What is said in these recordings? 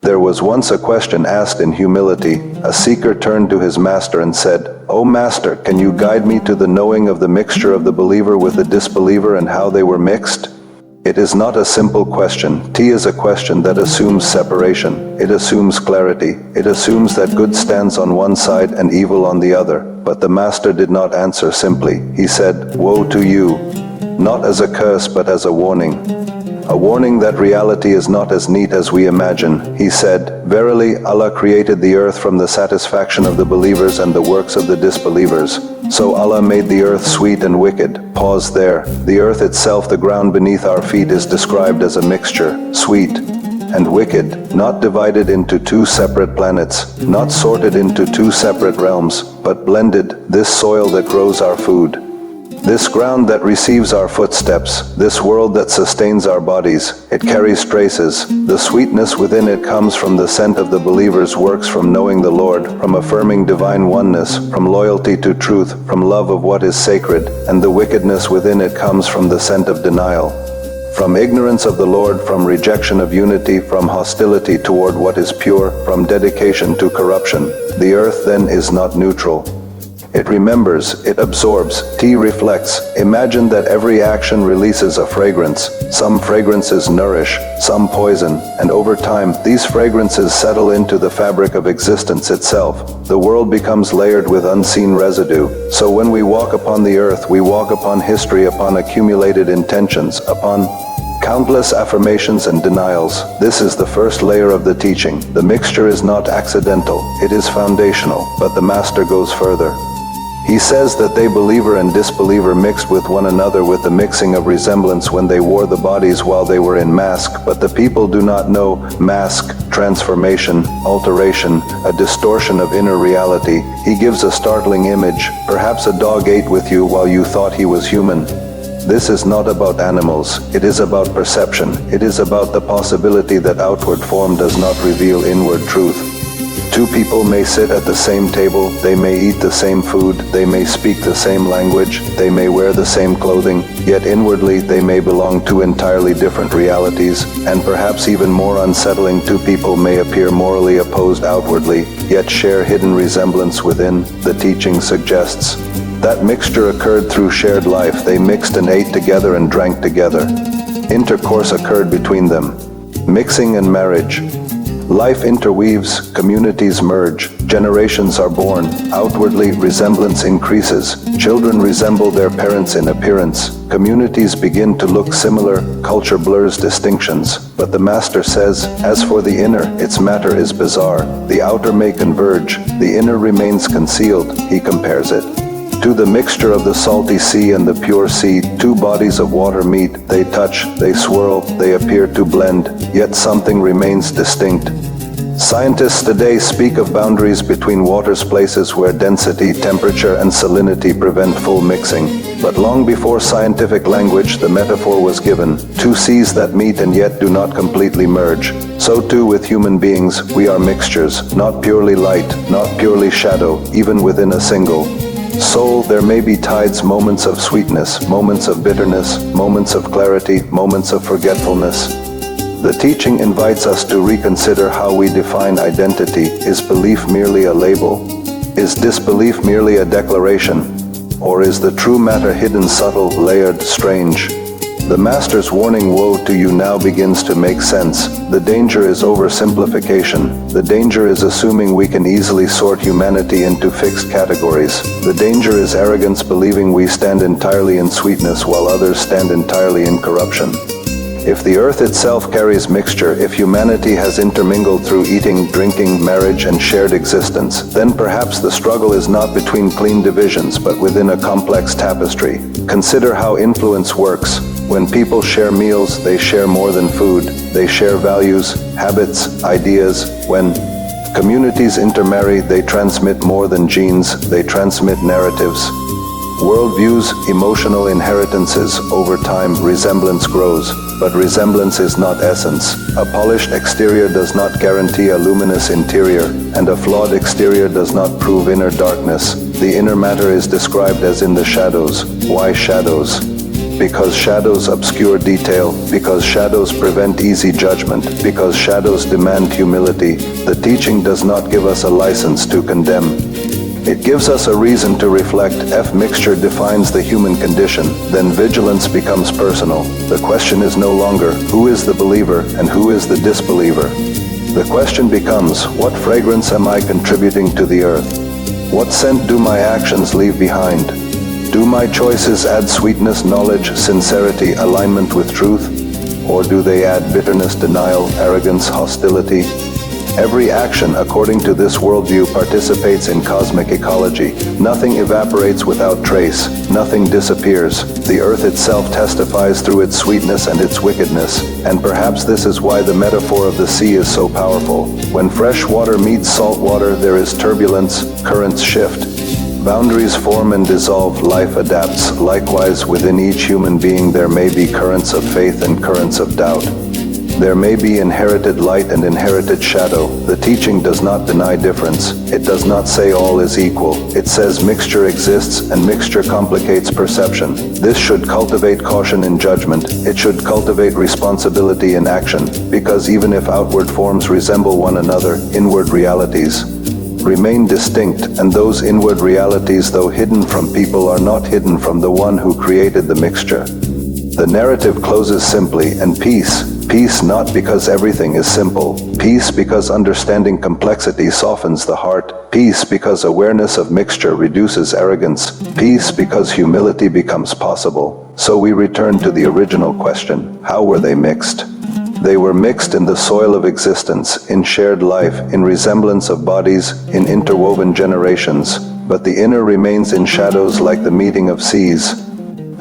There was once a question asked in humility. A seeker turned to his master and said, "O master, can you guide me to the knowing of the mixture of the believer with the disbeliever and how they were mixed?" It is not a simple question. T is a question that assumes separation. It assumes clarity. It assumes that good stands on one side and evil on the other. But the master did not answer simply. He said, "Woe to you," not as a curse but as a warning. A warning that reality is not as neat as we imagine. He said, "Verily, Allah created the earth from the satisfaction of the believers and the works of the disbelievers. So Allah made the earth sweet and wicked." Pause there. The earth itself, the ground beneath our feet, is described as a mixture, sweet and wicked, not divided into two separate planets, not sorted into two separate realms, but blended, this soil that grows our food, this ground that receives our footsteps, this world that sustains our bodies. It carries traces. The sweetness within it comes from the scent of the believer's works, from knowing the Lord, from affirming divine oneness, from loyalty to truth, from love of what is sacred, and the wickedness within it comes from the scent of denial, from ignorance of the Lord, from rejection of unity, from hostility toward what is pure, from dedication to corruption. The earth then is not neutral. It remembers, it absorbs. T reflects. Imagine that every action releases a fragrance. Some fragrances nourish, some poison, and over time, these fragrances settle into the fabric of existence itself. The world becomes layered with unseen residue. So when we walk upon the earth, we walk upon history, upon accumulated intentions, upon countless affirmations and denials. This is the first layer of the teaching. The mixture is not accidental, it is foundational. But the Master goes further. He says that they, believer and disbeliever, mixed with one another with the mixing of resemblance when they wore the bodies while they were in mask, but the people do not know mask, transformation, alteration, a distortion of inner reality. He gives a startling image. Perhaps a dog ate with you while you thought he was human. This is not about animals. It is about perception. It is about the possibility that outward form does not reveal inward truth. Two people may sit at the same table, they may eat the same food, they may speak the same language, they may wear the same clothing, yet inwardly they may belong to entirely different realities, and perhaps even more unsettling, two people may appear morally opposed outwardly, yet share hidden resemblance within. The teaching suggests that mixture occurred through shared life. They mixed and ate together and drank together. Intercourse occurred between them. Mixing and marriage. Life interweaves, communities merge, generations are born, outwardly resemblance increases, children resemble their parents in appearance, communities begin to look similar, culture blurs distinctions. But the Master says, as for the inner, its matter is bizarre. The outer may converge, the inner remains concealed. He compares it to the mixture of the salty sea and the pure sea. Two bodies of water meet, they touch, they swirl, they appear to blend, yet something remains distinct. Scientists today speak of boundaries between waters, places where density, temperature, and salinity prevent full mixing. But long before scientific language, the metaphor was given. Two seas that meet and yet do not completely merge. So too with human beings, we are mixtures, not purely light, not purely shadow, even within a single soul. There may be tides, moments of sweetness, moments of bitterness, moments of clarity, moments of forgetfulness. The teaching invites us to reconsider how we define identity. Is belief merely a label? Is disbelief merely a declaration? Or is the true matter hidden, subtle, layered, strange? The Master's warning, woe to you, now begins to make sense. The danger is oversimplification. The danger is assuming we can easily sort humanity into fixed categories. The danger is arrogance, believing we stand entirely in sweetness while others stand entirely in corruption. If the earth itself carries mixture, if humanity has intermingled through eating, drinking, marriage, and shared existence, then perhaps the struggle is not between clean divisions but within a complex tapestry. Consider how influence works. When people share meals, they share more than food. They share values, habits, ideas. When communities intermarry, they transmit more than genes. They transmit narratives, worldviews, emotional inheritances. Over time, resemblance grows. But resemblance is not essence. A polished exterior does not guarantee a luminous interior, and a flawed exterior does not prove inner darkness. The inner matter is described as in the shadows. Why shadows? Because shadows obscure detail, because shadows prevent easy judgment, because shadows demand humility, the teaching does not give us a license to condemn. It gives us a reason to reflect. F mixture defines the human condition, then vigilance becomes personal. The question is no longer, who is the believer and who is the disbeliever? The question becomes, what fragrance am I contributing to the earth? What scent do my actions leave behind? Do my choices add sweetness, knowledge, sincerity, alignment with truth? Or do they add bitterness, denial, arrogance, hostility? Every action, according to this worldview, participates in cosmic ecology. Nothing evaporates without trace. Nothing disappears. The earth itself testifies through its sweetness and its wickedness. And perhaps this is why the metaphor of the sea is so powerful. When fresh water meets salt water, there is turbulence, currents shift. Boundaries form and dissolve, life adapts. Likewise, within each human being there may be currents of faith and currents of doubt. There may be inherited light and inherited shadow. The teaching does not deny difference. It does not say all is equal. It says mixture exists, and mixture complicates perception. This should cultivate caution in judgment. It should cultivate responsibility in action, because even if outward forms resemble one another, inward realities remain distinct, and those inward realities, though hidden from people, are not hidden from the one who created the mixture. The narrative closes simply, and peace. Peace not because everything is simple. Peace because understanding complexity softens the heart. Peace because awareness of mixture reduces arrogance. Peace because humility becomes possible. So we return to the original question, how were they mixed? They were mixed in the soil of existence, in shared life, in resemblance of bodies, in interwoven generations. But the inner remains in shadows like the meeting of seas.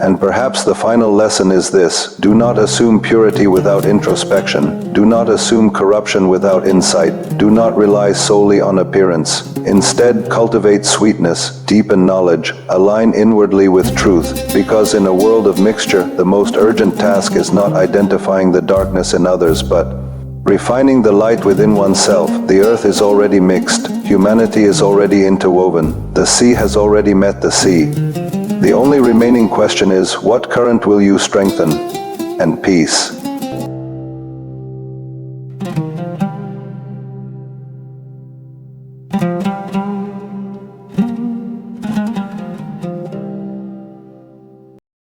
And perhaps the final lesson is this: do not assume purity without introspection. Do not assume corruption without insight. Do not rely solely on appearance. Instead, cultivate sweetness, deepen knowledge, align inwardly with truth, because in a world of mixture, the most urgent task is not identifying the darkness in others, but refining the light within oneself. The earth is already mixed. Humanity is already interwoven. The sea has already met the sea. The only remaining question is, what current will you strengthen? And peace.